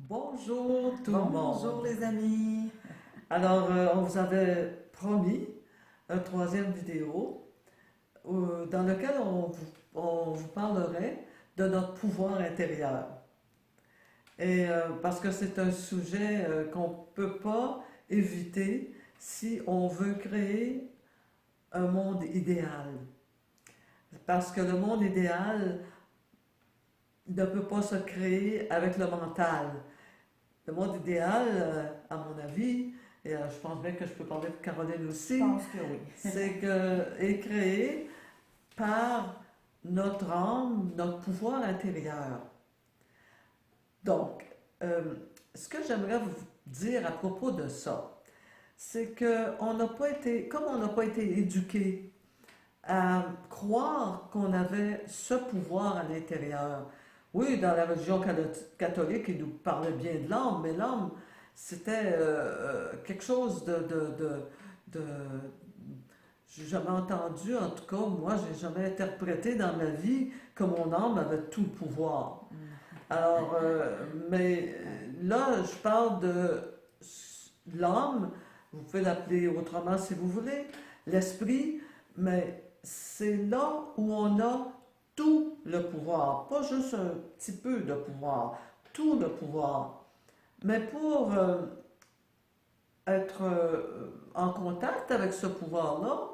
Bonjour tout le Bonjour monde. les amis. Alors, on vous avait promis un troisième vidéo dans lequel on vous parlerait de notre pouvoir intérieur. Et parce que c'est un sujet qu'on ne peut pas éviter si on veut créer un monde idéal. Parce que le monde idéal ne peut pas se créer avec le mental. Le monde idéal, à mon avis, et je pense bien que je peux parler de Caroline Je aussi, pense que oui. est créé par notre âme, notre pouvoir intérieur. Donc, euh, ce que j'aimerais vous dire à propos de ça, c'est que on n'a pas été, comme on n'a pas été éduqué à croire qu'on avait ce pouvoir à l'intérieur. Oui, dans la religion catholique, il nous parlait bien de l'âme, mais l'âme, c'était quelque chose de- j'ai jamais entendu, en tout cas, moi, j'ai jamais interprété dans ma vie que mon âme avait tout le pouvoir. Alors, mais là, je parle de l'âme, vous pouvez l'appeler autrement si vous voulez, l'esprit, mais c'est là où on a tout le pouvoir, pas juste un petit peu de pouvoir, tout le pouvoir. Mais pour être en contact avec ce pouvoir-là,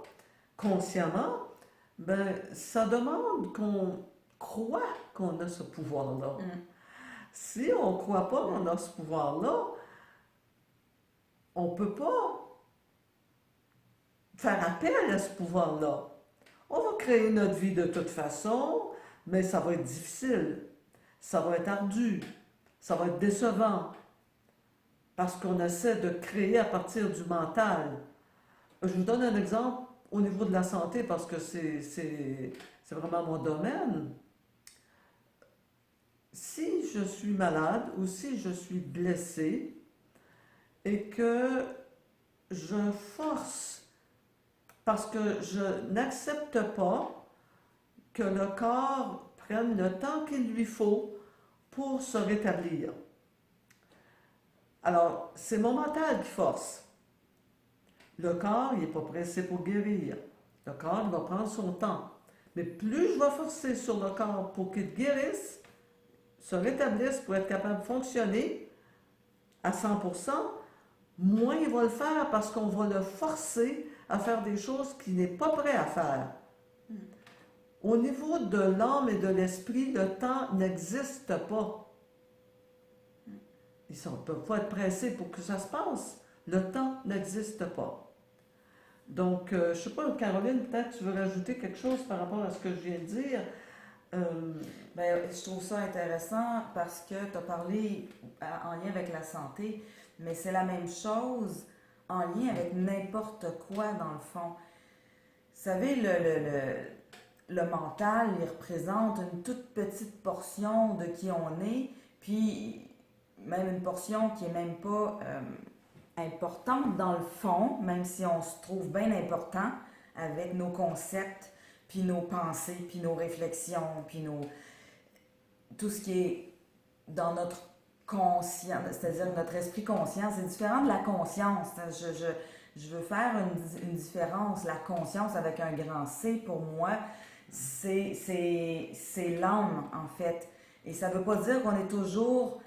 consciemment, ben, ça demande qu'on croit qu'on a ce pouvoir-là. Mm. Si on ne croit pas qu'on a ce pouvoir-là, on ne peut pas faire appel à ce pouvoir-là. On va créer notre vie de toute façon, mais ça va être difficile, ça va être ardu, ça va être décevant, parce qu'on essaie de créer à partir du mental. Je vous donne un exemple au niveau de la santé, parce que c'est vraiment mon domaine. Si je suis malade ou si je suis blessé et que je force parce que je n'accepte pas que le corps prenne le temps qu'il lui faut pour se rétablir. Alors, c'est mon mental qui force. Le corps, il n'est pas pressé pour guérir. Le corps, il va prendre son temps. Mais plus je vais forcer sur le corps pour qu'il guérisse, se rétablisse pour être capable de fonctionner à 100%, moins il va le faire parce qu'on va le forcer à faire des choses qu'il n'est pas prêt à faire. Au niveau de l'âme et de l'esprit, le temps n'existe pas. Ils ne peuvent pas être pressés pour que ça se passe. Le temps n'existe pas. Donc, je ne sais pas, Caroline, peut-être tu veux rajouter quelque chose par rapport à ce que je viens de dire. Euh, Ben, je trouve ça intéressant parce que tu as parlé en lien avec la santé, mais c'est la même chose en lien avec n'importe quoi dans le fond. Vous savez, le mental, il représente une toute petite portion de qui on est, puis même une portion qui est même pas importante dans le fond, même si on se trouve bien important avec nos concepts, puis nos pensées, puis nos réflexions, puis tout ce qui est dans notre conscient, c'est-à-dire notre esprit conscient, c'est différent de la conscience. Je veux faire une différence. La conscience avec un grand C, pour moi, c'est l'âme, en fait. Et ça ne veut pas dire qu'on est toujours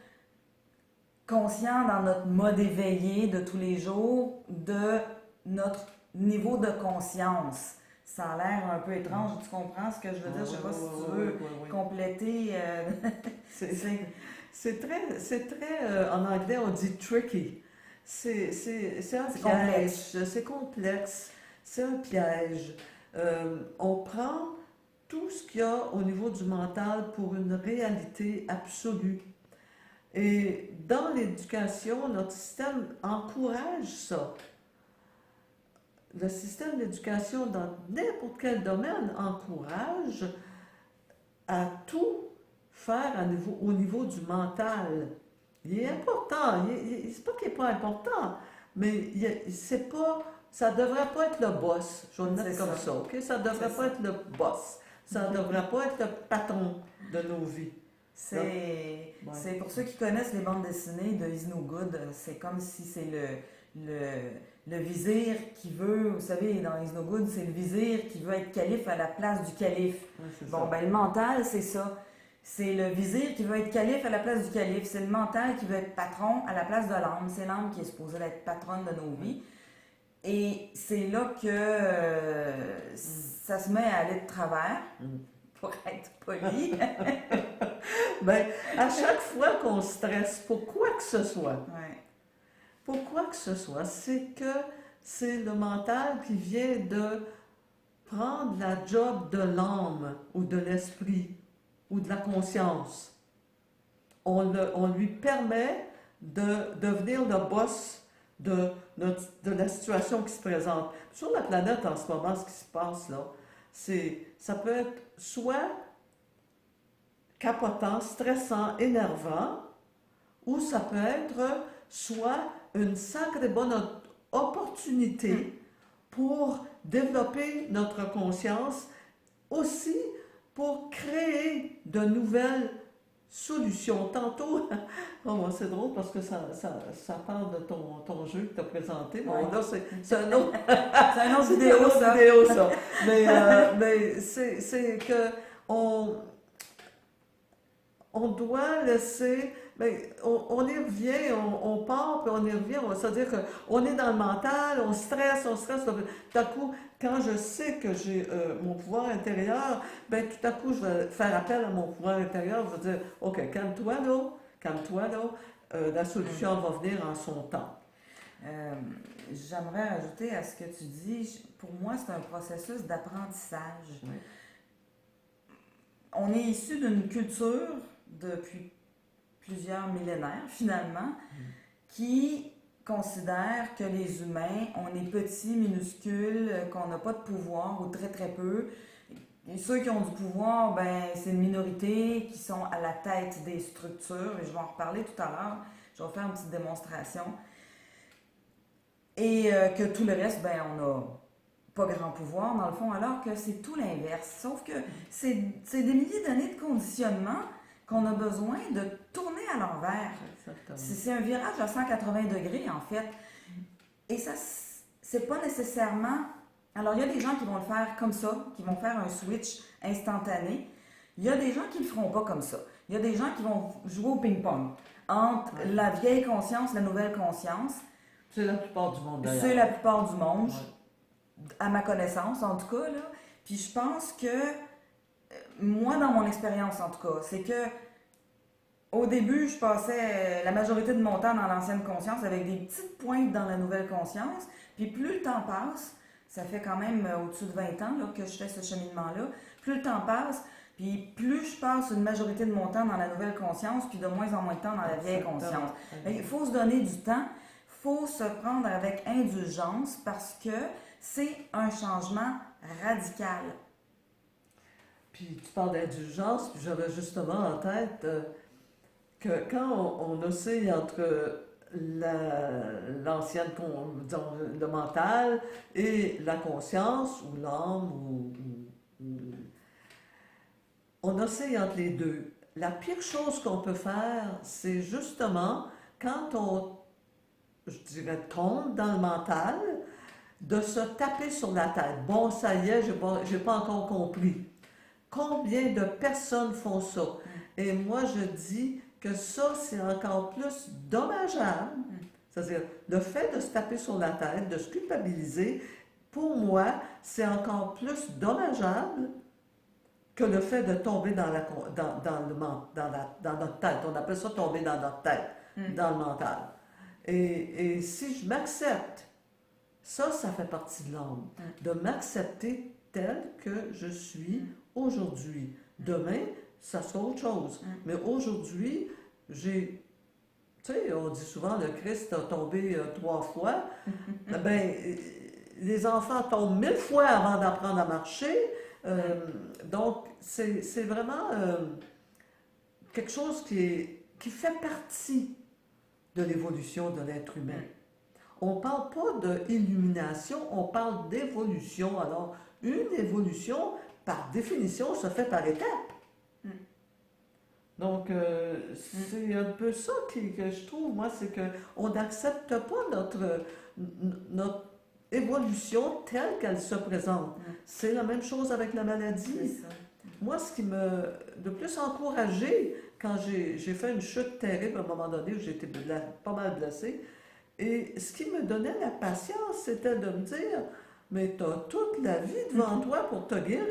conscient dans notre mode éveillé de tous les jours de notre niveau de conscience. Ça a l'air un peu étrange, tu comprends ce que je veux dire? Je sais pas si tu veux oui. compléter. C'est C'est c'est très en anglais, on dit tricky. C'est un c'est piège, complexe. c'est complexe, c'est un piège. On prend tout ce qu'il y a au niveau du mental pour une réalité absolue. Et dans l'éducation, notre système encourage ça. Le système d'éducation dans n'importe quel domaine encourage à tout faire au niveau du mental. Il est important, c'est pas qu'il n'est pas important, mais c'est pas, ça devrait pas être le boss, je vais le C'est mettre comme ça. ça, ok? Ça C'est devrait pas ça. être le boss, ça devrait pas être le patron de nos vies. C'est pour ceux qui connaissent les bandes dessinées de Is No Good, c'est comme si c'est le vizir qui veut, vous savez, dans Is No Good, c'est le vizir qui veut être calife à la place du calife. Bon, ben le mental, c'est ça. C'est le vizir qui veut être calife à la place du calife. C'est le mental qui veut être patron à la place de l'âme. C'est l'âme qui est supposée être patronne de nos vies. Et c'est là que ça se met à aller de travers, pour être poli. Ben, à chaque fois qu'on stresse, pour quoi que ce soit, c'est que c'est le mental qui vient de prendre la job de l'âme ou de l'esprit ou de la conscience. On lui permet de devenir le boss de la situation qui se présente. Sur la planète en ce moment, ce qui se passe là, ça peut être soit capotant, stressant, énervant, ou ça peut être soit une sacrée bonne opportunité pour développer notre conscience, aussi pour créer de nouvelles solutions. Tantôt, c'est drôle parce que ça parle de ton jeu que tu as présenté. Bon, là, c'est un autre, c'est un autre vidéo, ça. Mais c'est que on doit laisser, on y revient, on part, puis on y revient, c'est-à-dire qu'on est dans le mental, on stresse, tout à coup, quand je sais que j'ai mon pouvoir intérieur, tout à coup, je vais faire appel à mon pouvoir intérieur, je vais dire, OK, calme-toi là, la solution va venir en son temps. J'aimerais ajouter à ce que tu dis, pour moi, c'est un processus d'apprentissage. Oui. On est issu d'une culture depuis plusieurs millénaires, finalement, qui considère que les humains, on est petits, minuscules, qu'on n'a pas de pouvoir ou très très peu. Et ceux qui ont du pouvoir, c'est une minorité qui sont à la tête des structures, et je vais en reparler tout à l'heure, je vais faire une petite démonstration. Et que tout le reste, on n'a pas grand pouvoir dans le fond, alors que c'est tout l'inverse. Sauf que c'est des milliers d'années de conditionnement qu'on a besoin de tourner à l'envers. C'est un virage à 180 degrés, en fait. Et ça, c'est pas nécessairement... Alors, il y a des gens qui vont le faire comme ça, qui vont faire un switch instantané. Il y a des gens qui le feront pas comme ça. Il y a des gens qui vont jouer au ping-pong entre la vieille conscience, la nouvelle conscience. C'est la plupart du monde, d'ailleurs. C'est la plupart du monde, à ma connaissance, en tout cas, là. Puis je pense que, moi, dans mon expérience, en tout cas, c'est que au début, je passais la majorité de mon temps dans l'ancienne conscience avec des petites pointes dans la nouvelle conscience. Puis plus le temps passe, ça fait quand même au-dessus de 20 ans là, que je fais ce cheminement-là, plus le temps passe, puis plus je passe une majorité de mon temps dans la nouvelle conscience, puis de moins en moins de temps dans la vieille conscience. Il faut se donner du temps, il faut se prendre avec indulgence parce que c'est un changement radical. Puis tu parles d'indulgence, puis j'avais justement en tête que quand on oscille entre l'ancienne, disons, le mental et la conscience ou l'âme, on oscille entre les deux. La pire chose qu'on peut faire, c'est justement quand on, je dirais, tombe dans le mental, de se taper sur la tête. Bon, ça y est, j'ai pas encore compris. Combien de personnes font ça? Et moi, je dis que ça, c'est encore plus dommageable. C'est-à-dire, le fait de se taper sur la tête, de se culpabiliser, pour moi, c'est encore plus dommageable que le fait de tomber dans notre tête. On appelle ça tomber dans notre tête, dans le mental. Et si je m'accepte, ça fait partie de l'âme. De m'accepter tel que je suis aujourd'hui. Demain, ça sera autre chose. Mais aujourd'hui, tu sais, on dit souvent le Christ a tombé 3 fois. Les enfants tombent 1000 fois avant d'apprendre à marcher. Donc, c'est vraiment quelque chose qui fait partie de l'évolution de l'être humain. On ne parle pas d'illumination, on parle d'évolution. Alors, une évolution, par définition, se fait par étapes. Donc, c'est un peu ça que je trouve, moi, c'est qu'on n'accepte pas notre évolution telle qu'elle se présente. C'est la même chose avec la maladie. C'est ça. Moi, ce qui m'a le plus encouragé quand j'ai fait une chute terrible à un moment donné où j'étais pas mal blessée, et ce qui me donnait la patience, c'était de me dire, mais tu as toute la vie devant toi pour te guérir.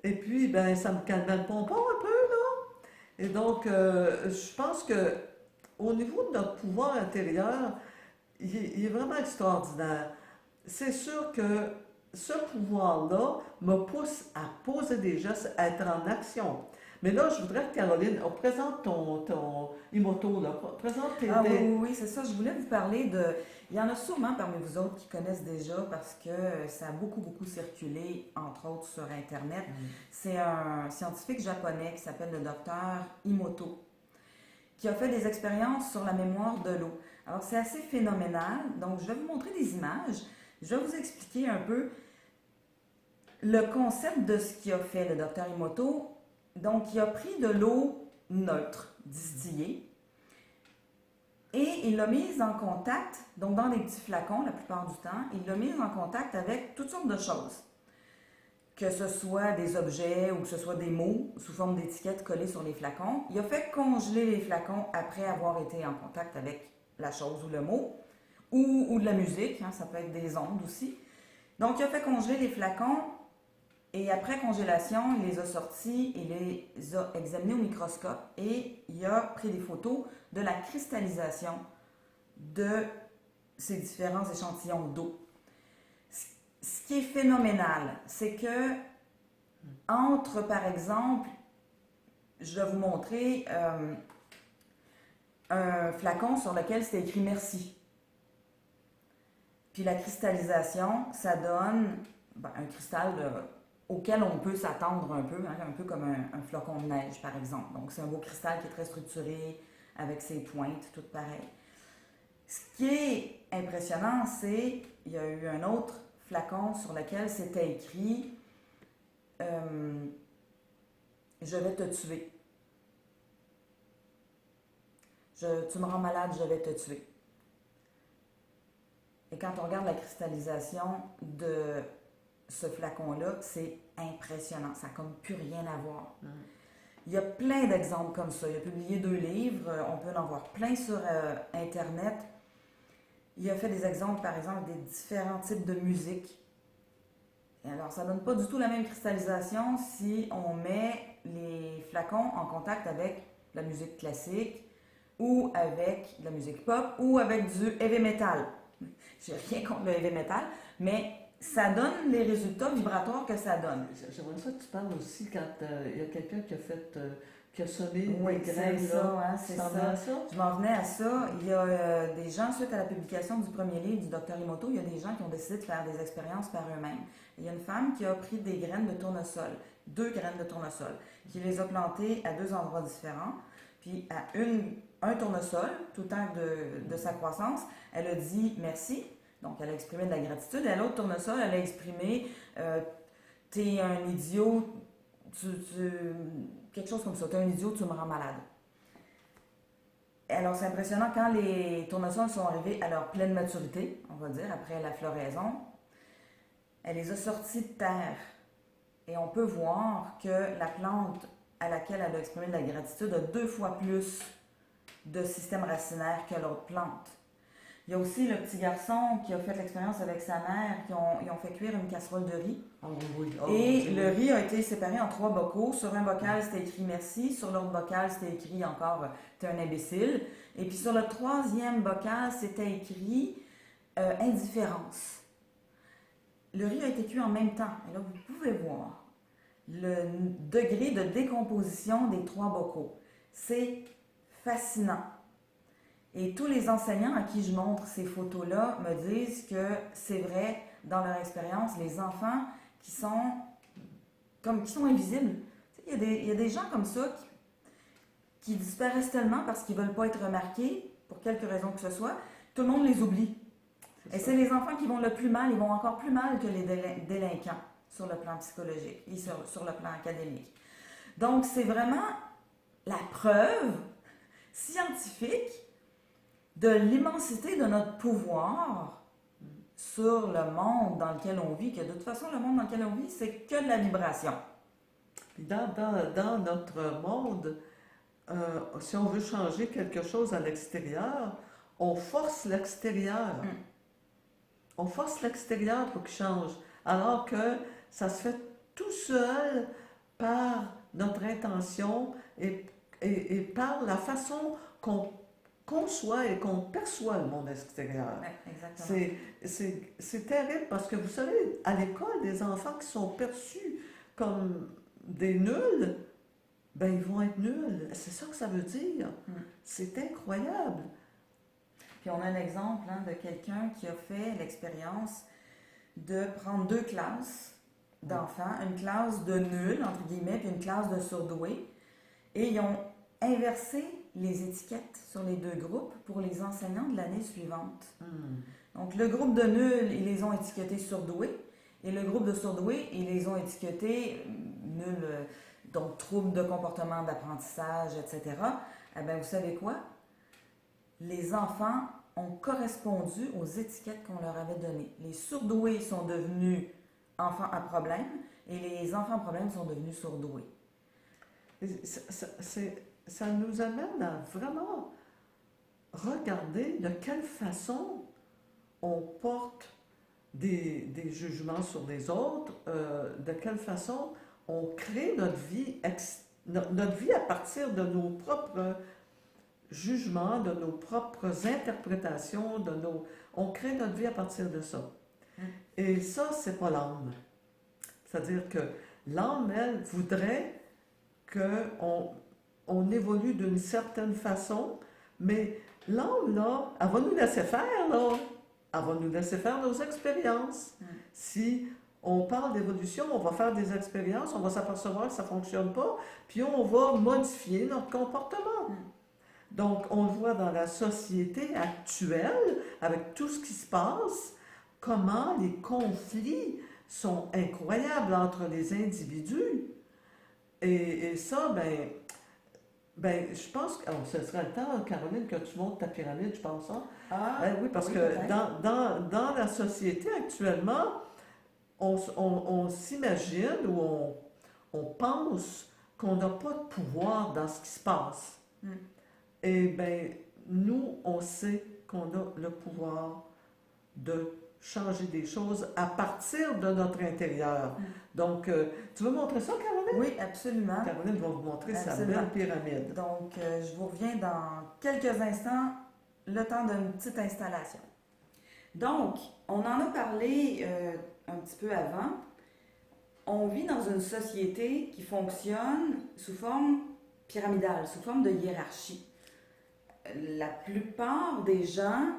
Et puis, ben, ça me calmait le pompon un peu, là. Et donc, je pense que au niveau de notre pouvoir intérieur, il est vraiment extraordinaire. C'est sûr que ce pouvoir-là me pousse à poser des gestes, à être en action. Mais là, je voudrais que Caroline, on présente ton Imoto, là. Présente Ah oui, oui, oui, c'est ça. Je voulais vous parler de... Il y en a sûrement parmi vous autres qui connaissent déjà parce que ça a beaucoup, beaucoup circulé, entre autres sur Internet. C'est un scientifique japonais qui s'appelle le docteur Imoto, qui a fait des expériences sur la mémoire de l'eau. Alors, c'est assez phénoménal. Donc, je vais vous montrer des images. Je vais vous expliquer un peu le concept de ce qu'il a fait, le docteur Imoto. Donc, il a pris de l'eau neutre, distillée, et il l'a mise en contact, donc dans des petits flacons la plupart du temps, il l'a mise en contact avec toutes sortes de choses. Que ce soit des objets ou que ce soit des mots sous forme d'étiquettes collées sur les flacons. Il a fait congeler les flacons après avoir été en contact avec la chose ou le mot, ou de la musique, hein, ça peut être des ondes aussi. Donc, il a fait congeler les flacons et après congélation, il les a sortis, il les a examinés au microscope et il a pris des photos de la cristallisation de ces différents échantillons d'eau. Ce qui est phénoménal, c'est que entre, par exemple, je vais vous montrer un flacon sur lequel c'est écrit merci. Puis la cristallisation, ça donne un cristal auquel on peut s'attendre un peu comme un flocon de neige, par exemple. Donc, c'est un beau cristal qui est très structuré, avec ses pointes, toutes pareilles. Ce qui est impressionnant, c'est il y a eu un autre flacon sur lequel c'était écrit « Je vais te tuer. Tu me rends malade, je vais te tuer. » Et quand on regarde la cristallisation de ce flacon-là, c'est impressionnant. Ça n'a comme plus rien à voir. Il y a plein d'exemples comme ça. Il a publié 2 livres. On peut en voir plein sur Internet. Il a fait des exemples, par exemple, des différents types de musique. Et alors, ça ne donne pas du tout la même cristallisation si on met les flacons en contact avec la musique classique ou avec de la musique pop ou avec du heavy metal. J'ai rien contre le heavy metal, mais ça donne les résultats vibratoires que ça donne. J'aimerais ça que tu parles aussi quand il y a quelqu'un qui a fait, qui a semé Oui, des graines. c'est ça, hein, c'est ça. Ça. Je m'en venais à ça. Il y a des gens, suite à la publication du premier livre du Dr Imoto, il y a des gens qui ont décidé de faire des expériences par eux-mêmes. Il y a une femme qui a pris des graines de tournesol, 2 graines de tournesol, qui les a plantées à 2 endroits différents, puis à un tournesol, tout le temps de sa croissance, elle a dit merci. Donc, elle a exprimé de la gratitude. Et à l'autre tournesol, elle a exprimé t'es un idiot, quelque chose comme ça. T'es un idiot, tu me rends malade. Alors, c'est impressionnant quand les tournesols sont arrivés à leur pleine maturité, on va dire, après la floraison. Elle les a sortis de terre. Et on peut voir que la plante à laquelle elle a exprimé de la gratitude a 2 fois plus de système racinaire que l'autre plante. Il y a aussi le petit garçon qui a fait l'expérience avec sa mère, ils ont fait cuire une casserole de riz. Et le riz a été séparé en 3 bocaux. Sur un bocal, c'était écrit merci. Sur l'autre bocal, c'était écrit encore t'es un imbécile. Et puis sur le 3e bocal, c'était écrit indifférence. Le riz a été cuit en même temps. Et là, vous pouvez voir le degré de décomposition des 3 bocaux. C'est fascinant. Et tous les enseignants à qui je montre ces photos-là me disent que c'est vrai, dans leur expérience, les enfants qui sont invisibles. Il y a des gens comme ça qui disparaissent tellement parce qu'ils ne veulent pas être remarqués, pour quelque raison que ce soit, tout le monde les oublie. Et c'est les enfants qui vont le plus mal, ils vont encore plus mal que les délinquants sur le plan psychologique et sur le plan académique. Donc, c'est vraiment la preuve scientifique de l'immensité de notre pouvoir sur le monde dans lequel on vit, que de toute façon, le monde dans lequel on vit, c'est que de la vibration. Puis dans notre monde, si on veut changer quelque chose à l'extérieur, on force l'extérieur. On force l'extérieur pour qu'il change. Alors que ça se fait tout seul par notre intention et par la façon qu'on conçoit et qu'on perçoit le monde extérieur. Ouais, exactement. C'est terrible parce que vous savez, à l'école, des enfants qui sont perçus comme des nuls, ben ils vont être nuls. C'est ça que ça veut dire. C'est incroyable. Puis on a un exemple de quelqu'un qui a fait l'expérience de prendre 2 classes d'enfants, une classe de nuls, entre guillemets, puis une classe de surdoués, et ils ont inversé les étiquettes sur les 2 groupes pour les enseignants de l'année suivante. Donc le groupe de nuls, ils les ont étiquetés surdoués, et le groupe de surdoués, ils les ont étiquetés nuls, donc troubles de comportement d'apprentissage, etc. Eh bien, vous savez quoi? Les enfants ont correspondu aux étiquettes qu'on leur avait données. Les surdoués sont devenus enfants à problème et les enfants à problème sont devenus surdoués. Ça nous amène à vraiment regarder de quelle façon on porte des jugements sur les autres, de quelle façon on crée notre vie, notre vie à partir de nos propres jugements, de nos propres interprétations, on crée notre vie à partir de ça. Et ça, c'est pas l'âme. C'est-à-dire que l'âme, elle, voudrait qu'on évolue d'une certaine façon, mais l'âme, là, elle va nous laisser faire, là. Elle va nous laisser faire nos expériences. Si on parle d'évolution, on va faire des expériences, on va s'apercevoir que ça ne fonctionne pas, puis on va modifier notre comportement. Donc, on le voit dans la société actuelle, avec tout ce qui se passe, comment les conflits sont incroyables entre les individus. Et ça, je pense que ce serait le temps, Caroline, que tu montes ta pyramide, je pense. Hein? Oui, parce que dans la société actuellement, on s'imagine ou on pense qu'on n'a pas de pouvoir dans ce qui se passe. Eh bien, nous, on sait qu'on a le pouvoir de changer des choses à partir de notre intérieur. Donc, tu veux montrer ça, Caroline? Oui, absolument. Caroline va vous montrer sa belle pyramide. Donc, je vous reviens dans quelques instants, le temps d'une petite installation. Donc, on en a parlé un petit peu avant. On vit dans une société qui fonctionne sous forme pyramidale, sous forme de hiérarchie. La plupart des gens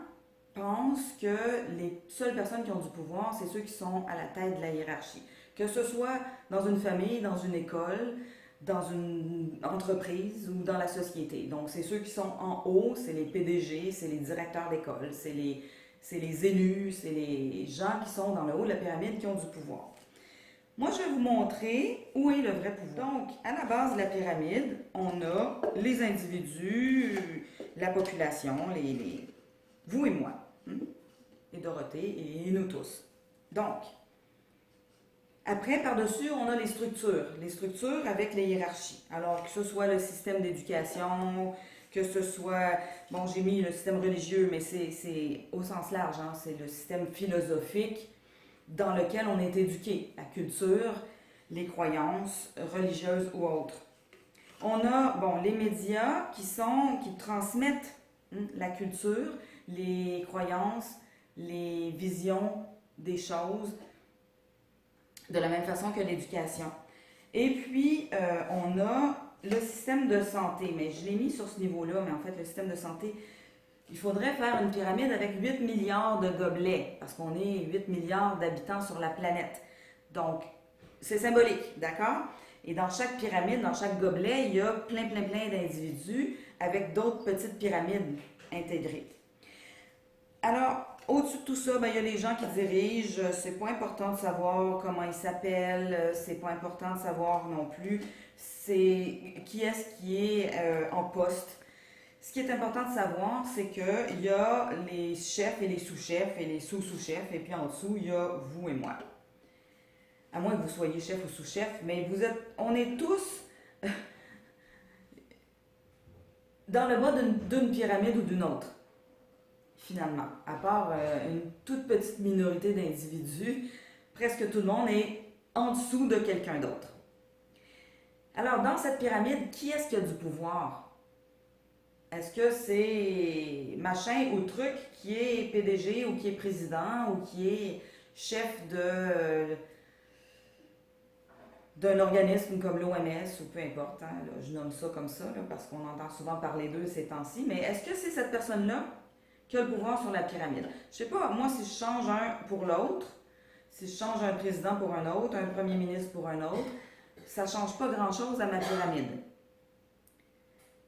pensent que les seules personnes qui ont du pouvoir, c'est ceux qui sont à la tête de la hiérarchie. Que ce soit dans une famille, dans une école, dans une entreprise ou dans la société. Donc, c'est ceux qui sont en haut, c'est les PDG, c'est les directeurs d'école, c'est les élus, c'est les gens qui sont dans le haut de la pyramide qui ont du pouvoir. Moi, je vais vous montrer où est le vrai pouvoir. Donc, à la base de la pyramide, on a les individus, la population, vous et moi, et Dorothée, et nous tous. Donc, après, par-dessus, on a les structures avec les hiérarchies. Alors, que ce soit le système d'éducation, que ce soit, bon, j'ai mis le système religieux, mais c'est au sens large, hein, c'est le système philosophique dans lequel on est éduqué, la culture, les croyances religieuses ou autres. On a, les médias qui transmettent la culture, les croyances, les visions des choses, de la même façon que l'éducation. Et puis, on a le système de santé, mais je l'ai mis sur ce niveau-là, mais en fait, le système de santé, il faudrait faire une pyramide avec 8 milliards de gobelets, parce qu'on est 8 milliards d'habitants sur la planète. Donc, c'est symbolique, d'accord? Et dans chaque pyramide, dans chaque gobelet, il y a plein d'individus avec d'autres petites pyramides intégrées. Alors, Au-dessus de tout ça, ben, il y a les gens qui dirigent. C'est pas important de savoir comment ils s'appellent. C'est pas important de savoir non plus qui est-ce qui est en poste. Ce qui est important de savoir, c'est qu'il y a les chefs et les sous-chefs et les sous-sous-chefs, et puis en dessous, il y a vous et moi. À moins que vous soyez chef ou sous-chef, mais on est tous dans le bas d'une pyramide ou d'une autre, finalement. À part une toute petite minorité d'individus, presque tout le monde est en dessous de quelqu'un d'autre. Alors, dans cette pyramide, qui est-ce qui a du pouvoir? Est-ce que c'est machin ou truc qui est PDG ou qui est président ou qui est chef d'un organisme comme l'OMS ou peu importe, hein, là, je nomme ça comme ça là, parce qu'on entend souvent parler d'eux ces temps-ci, mais est-ce que c'est cette personne-là qui a le pouvoir sur la pyramide? Je sais pas, moi si je change un pour l'autre, si je change un président pour un autre, un premier ministre pour un autre, ça change pas grand-chose à ma pyramide.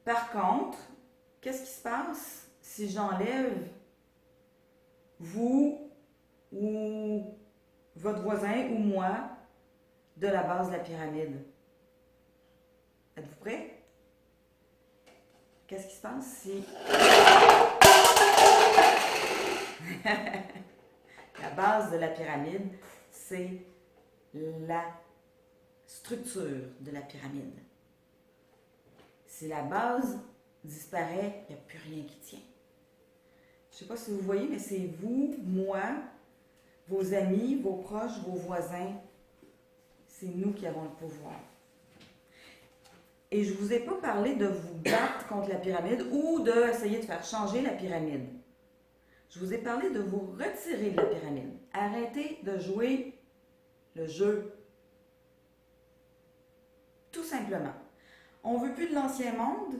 Par contre, qu'est-ce qui se passe si j'enlève vous ou votre voisin ou moi de la base de la pyramide? Êtes-vous prêts? Qu'est-ce qui se passe si la base de la pyramide, c'est la structure de la pyramide? Si la base disparaît, il n'y a plus rien qui tient. Je ne sais pas si vous voyez, mais c'est vous, moi, vos amis, vos proches, vos voisins. C'est nous qui avons le pouvoir. Et je ne vous ai pas parlé de vous battre contre la pyramide ou d'essayer de faire changer la pyramide. Je vous ai parlé de vous retirer de la pyramide. Arrêtez de jouer le jeu. Tout simplement. On ne veut plus de l'ancien monde.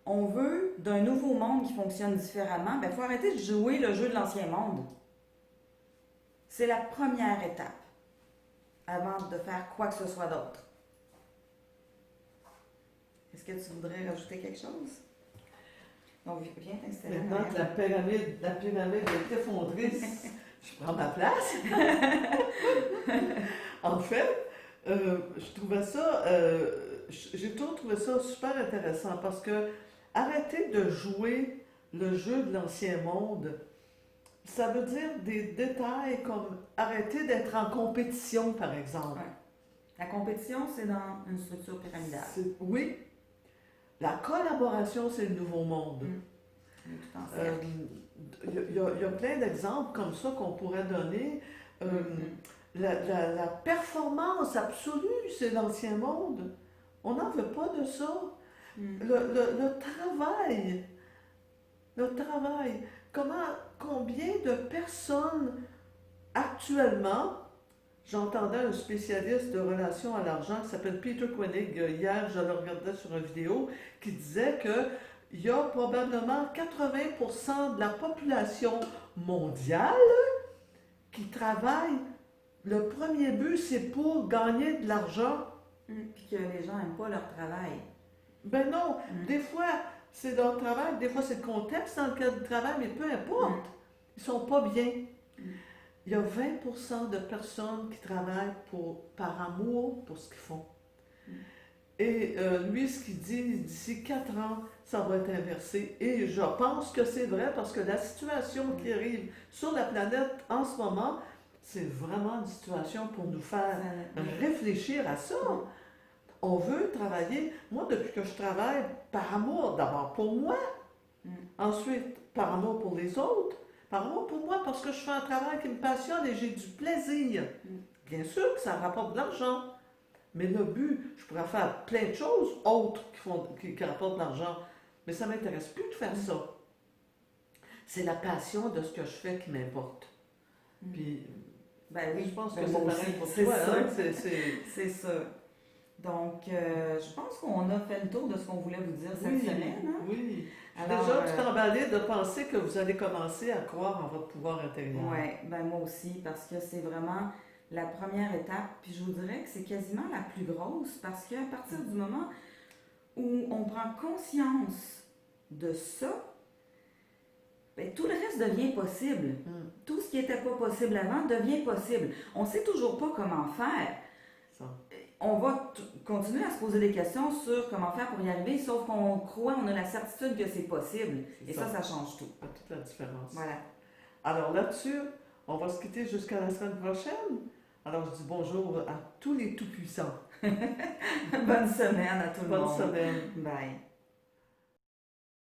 On veut d'un nouveau monde qui fonctionne différemment. Il faut arrêter de jouer le jeu de l'ancien monde. C'est la première étape avant de faire quoi que ce soit d'autre. Est-ce que tu voudrais rajouter quelque chose? Donc, viens t'installer. Maintenant que la pyramide est effondrée, je prends ma place. En fait, j'ai toujours trouvé ça super intéressant parce que arrêter de jouer le jeu de l'ancien monde, ça veut dire des détails comme arrêter d'être en compétition, par exemple. Ouais. La compétition, c'est dans une structure pyramidale. Oui. La collaboration, c'est le nouveau monde. Tout en cercle. Il y a plein d'exemples comme ça qu'on pourrait donner. La performance absolue, c'est l'ancien monde. On n'en veut pas de ça. Le travail. Combien de personnes actuellement, j'entendais un spécialiste de relations à l'argent qui s'appelle Peter Koenig, hier je le regardais sur une vidéo, qui disait qu'il y a probablement 80% de la population mondiale qui travaille. Le premier but, c'est pour gagner de l'argent. Puis que les gens n'aiment pas leur travail. Ben non, des fois c'est leur travail, des fois c'est le contexte dans lequel ils travaillent, mais peu importe, ils sont pas bien. Il y a 20% de personnes qui travaillent par amour pour ce qu'ils font. Et lui, ce qu'il dit, d'ici 4 ans, ça va être inversé. Et je pense que c'est vrai parce que la situation qui arrive sur la planète en ce moment, c'est vraiment une situation pour nous faire réfléchir à ça. On veut travailler. Moi, depuis que je travaille, par amour, d'abord pour moi, ensuite par amour pour les autres, par amour pour moi parce que je fais un travail qui me passionne et j'ai du plaisir. Bien sûr que ça rapporte de l'argent, mais le but, je pourrais faire plein de choses autres qui rapportent de l'argent, mais ça ne m'intéresse plus de faire ça. C'est la passion de ce que je fais qui m'importe. Puis, ben oui, je pense que ben c'est moi pareil pour c'est toi. ça. Hein? C'est ça. Donc, je pense qu'on a fait le tour de ce qu'on voulait vous dire cette semaine. Hein? Oui. Alors, déjà, tu t'es emballé de penser que vous allez commencer à croire en votre pouvoir intérieur. Oui, ben moi aussi, parce que c'est vraiment la première étape. Puis je vous dirais que c'est quasiment la plus grosse, parce qu'à partir du moment où on prend conscience de ça, ben, tout le reste devient possible. Mm. Tout ce qui n'était pas possible avant devient possible. On ne sait toujours pas comment faire. Ça. On va continuer à se poser des questions sur comment faire pour y arriver, sauf qu'on croit, on a la certitude que c'est possible. C'est Et ça change tout. fait toute la différence. Voilà. Alors là-dessus, on va se quitter jusqu'à la semaine prochaine. Alors je dis bonjour à tous les tout-puissants. Bonne semaine à tout le Bonne monde. semaine. Bye.